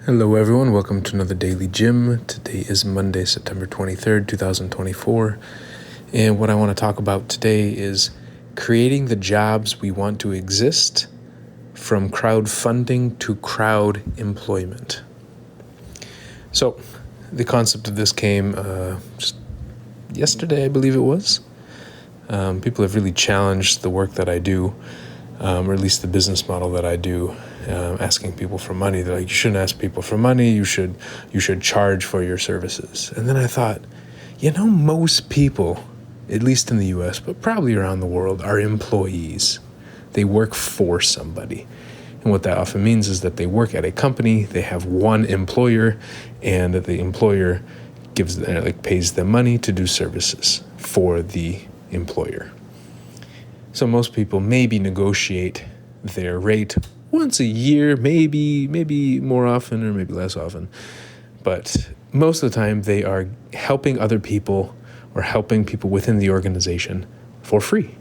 Hello everyone, welcome to another DailyJim. Today is Monday, September 23rd, 2024. And what I want to talk about today is creating the jobs we want to exist from crowdfunding to crowd employment. So the concept of this came just yesterday, I believe it was. People have really challenged the work that I do, or at least the business model that I do, asking people for money. They're like, you shouldn't ask people for money. You should charge for your services. And then I thought, most people, at least in the U.S., but probably around the world, are employees. They work for somebody. And what that often means is that they work at a company, they have one employer, and that the employer pays them money to do services for the employer. So most people maybe negotiate their rate once a year, maybe more often or maybe less often. But most of the time they are helping other people or helping people within the organization for free.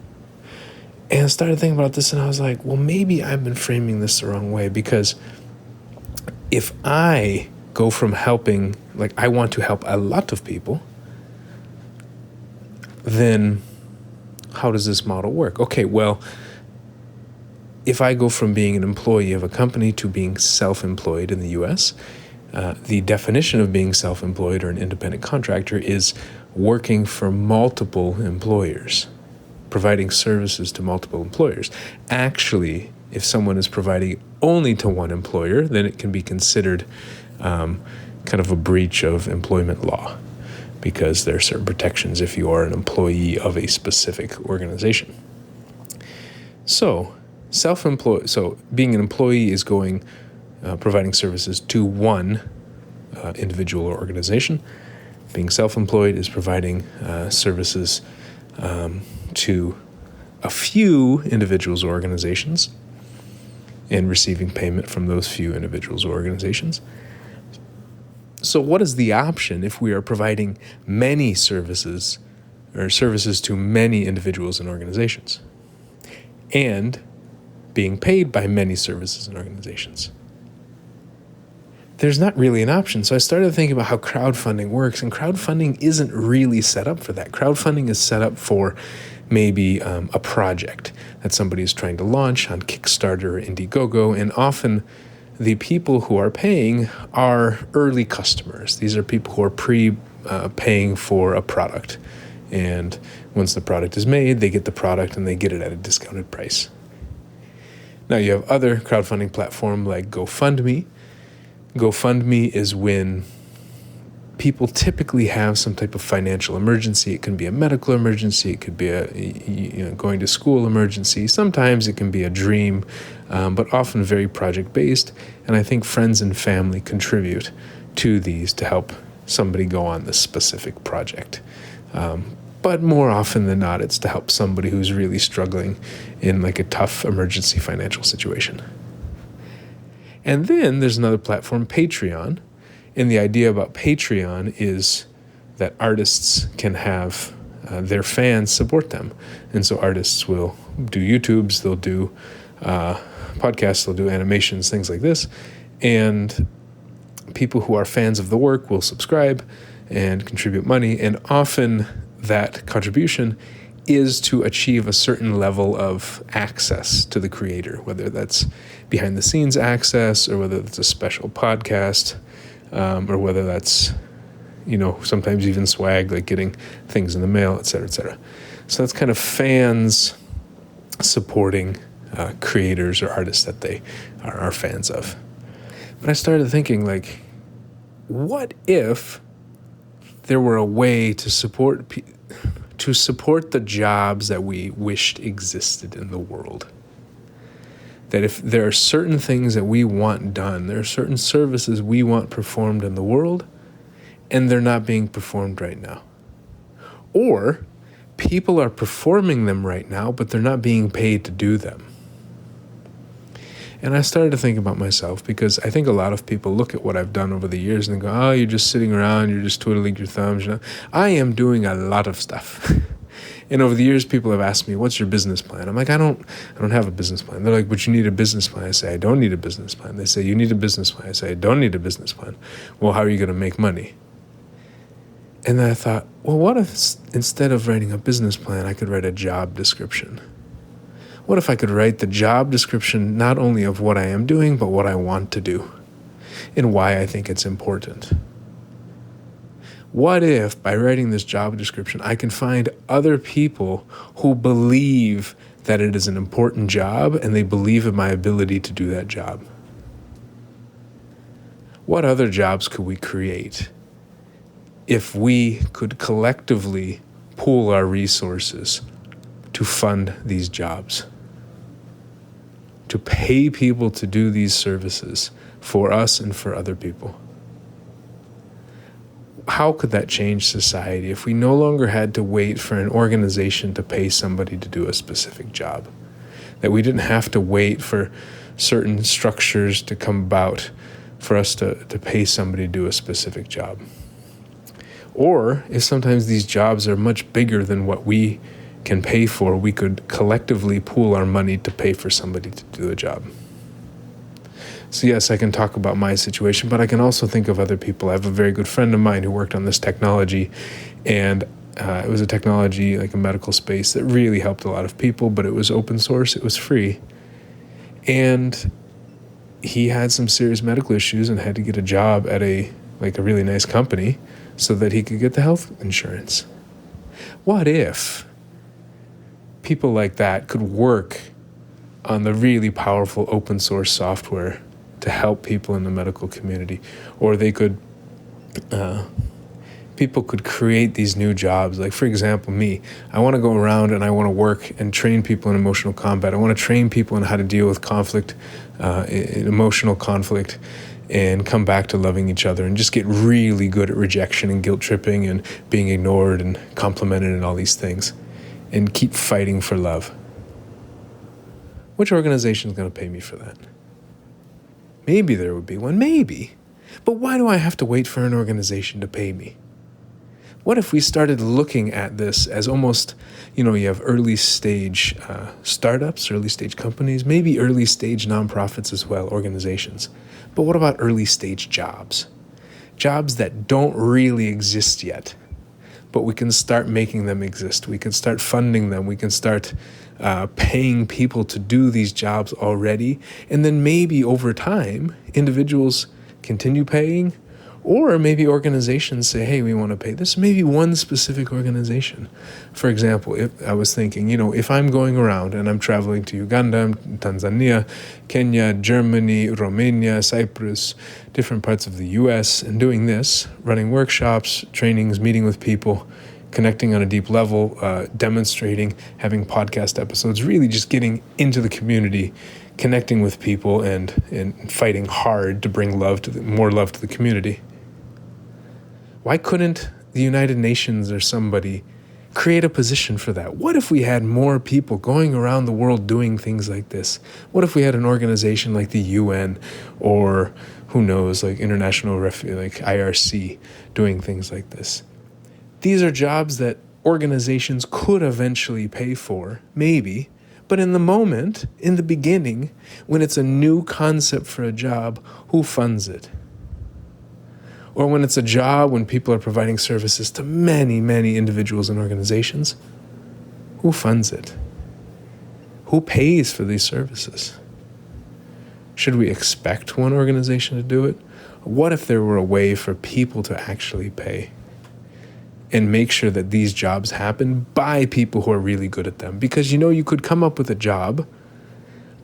And I started thinking about this and I was like, well, maybe I've been framing this the wrong way, because if I go from helping, I want to help a lot of people, then how does this model work? Okay, well, if I go from being an employee of a company to being self-employed in the U.S., the definition of being self-employed or an independent contractor is working for multiple employers, providing services to multiple employers. Actually, if someone is providing only to one employer, then it can be considered kind of a breach of employment law, because there are certain protections if you are an employee of a specific organization. So being an employee is providing services to one individual or organization. Being self-employed is providing services to a few individuals or organizations and receiving payment from those few individuals or organizations. So what is the option if we are providing many services or services to many individuals and organizations and being paid by many services and organizations? There's not really an option. So I started thinking about how crowdfunding works, and crowdfunding isn't really set up for that. Crowdfunding is set up for maybe a project that somebody is trying to launch on Kickstarter or Indiegogo, and often the people who are paying are early customers. These are people who are paying for a product. And once the product is made, they get the product and they get it at a discounted price. Now you have other crowdfunding platforms like GoFundMe. GoFundMe is when people typically have some type of financial emergency. It can be a medical emergency. It could be a going to school emergency. Sometimes it can be a dream, but often very project-based. And I think friends and family contribute to these to help somebody go on this specific project. But more often than not, it's to help somebody who's really struggling in a tough emergency financial situation. And then there's another platform, Patreon. And the idea about Patreon is that artists can have their fans support them. And so artists will do YouTubes, they'll do podcasts, they'll do animations, things like this. And people who are fans of the work will subscribe and contribute money. And often that contribution is to achieve a certain level of access to the creator, whether that's behind the scenes access or whether it's a special podcast, or whether that's, sometimes even swag, like getting things in the mail, et cetera, et cetera. So that's kind of fans supporting creators or artists that they are fans of. But I started thinking, what if there were a way to support the jobs that we wished existed in the world? That if there are certain things that we want done, there are certain services we want performed in the world, and they're not being performed right now. Or people are performing them right now, but they're not being paid to do them. And I started to think about myself, because I think a lot of people look at what I've done over the years and go, oh, you're just sitting around, you're just twiddling your thumbs. I am doing a lot of stuff. And over the years, people have asked me, what's your business plan? I'm like, I don't have a business plan. They're like, but you need a business plan. I say, I don't need a business plan. They say, you need a business plan. I say, I don't need a business plan. Well, how are you going to make money? And then I thought, well, what if instead of writing a business plan, I could write a job description? What if I could write the job description not only of what I am doing, but what I want to do and why I think it's important? What if by writing this job description, I can find other people who believe that it is an important job and they believe in my ability to do that job? What other jobs could we create if we could collectively pool our resources to fund these jobs, to pay people to do these services for us and for other people? How could that change society if we no longer had to wait for an organization to pay somebody to do a specific job? That we didn't have to wait for certain structures to come about for us to pay somebody to do a specific job? Or if sometimes these jobs are much bigger than what we can pay for, we could collectively pool our money to pay for somebody to do a job. So yes, I can talk about my situation, but I can also think of other people. I have a very good friend of mine who worked on this technology, and it was a technology like a medical space that really helped a lot of people, but it was open source, it was free. And he had some serious medical issues and had to get a job at a really nice company so that he could get the health insurance. What if people like that could work on the really powerful open source software to help people in the medical community? Or they could, people could create these new jobs. Like, for example, me, I want to go around and I want to work and train people in emotional combat. I want to train people in how to deal with conflict, in emotional conflict, and come back to loving each other and just get really good at rejection and guilt tripping and being ignored and complimented and all these things, and keep fighting for love. Which organization is going to pay me for that? Maybe there would be one, maybe. But why do I have to wait for an organization to pay me? What if we started looking at this as almost, you have early stage startups, early stage companies, maybe early stage nonprofits as well, organizations. But what about early stage jobs? Jobs that don't really exist yet, but we can start making them exist. We can start funding them. We can start paying people to do these jobs already. And then maybe over time, individuals continue paying, or maybe organizations say, hey, we want to pay this. Maybe one specific organization. For example, if I was thinking, if I'm going around and I'm traveling to Uganda, Tanzania, Kenya, Germany, Romania, Cyprus, different parts of the US, and doing this, running workshops, trainings, meeting with people, connecting on a deep level, demonstrating, having podcast episodes, really just getting into the community, connecting with people and fighting hard to bring more love to the community. Why couldn't the United Nations or somebody create a position for that? What if we had more people going around the world doing things like this? What if we had an organization like the UN or who knows, like International like IRC doing things like this? These are jobs that organizations could eventually pay for, maybe, but in the moment, in the beginning, when it's a new concept for a job, who funds it? Or when it's a job, when people are providing services to many, many individuals and organizations, who funds it? Who pays for these services? Should we expect one organization to do it? What if there were a way for people to actually pay and make sure that these jobs happen by people who are really good at them? Because you could come up with a job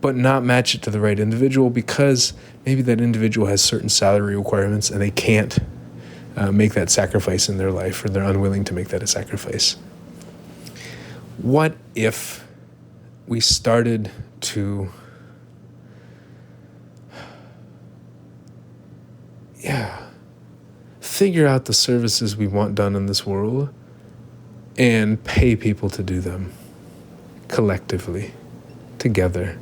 but not match it to the right individual because maybe that individual has certain salary requirements and they can't make that sacrifice in their life, or they're unwilling to make that a sacrifice. What if we started to figure out the services we want done in this world and pay people to do them collectively, together?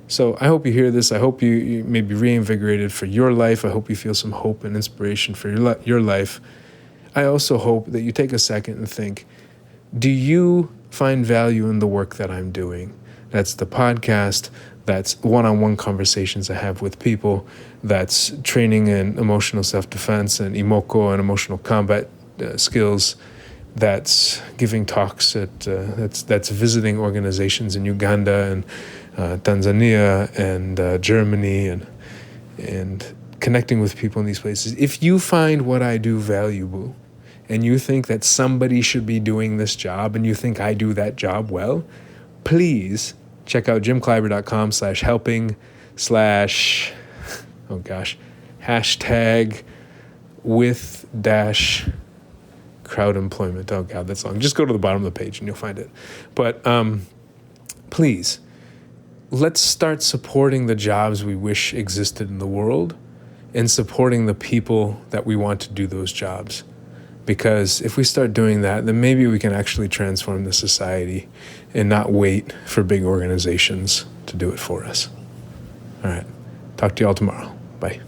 So I hope you hear this. I hope you may be reinvigorated for your life. I hope you feel some hope and inspiration for your life. I also hope that you take a second and think, do you find value in the work that I'm doing? That's the podcast, that's one-on-one conversations I have with people, that's training in emotional self-defense and imoko and emotional combat skills, that's giving talks at that's visiting organizations in Uganda and Tanzania and Germany and connecting with people in these places. If you find what I do valuable and you think that somebody should be doing this job and you think I do that job well, please check out jimkleiber.com/helping/ hashtag with dash crowdemployment. Oh God, that's long. Just go to the bottom of the page and you'll find it. But please, let's start supporting the jobs we wish existed in the world and supporting the people that we want to do those jobs. Because if we start doing that, then maybe we can actually transform the society and not wait for big organizations to do it for us. All right. Talk to you all tomorrow. Bye.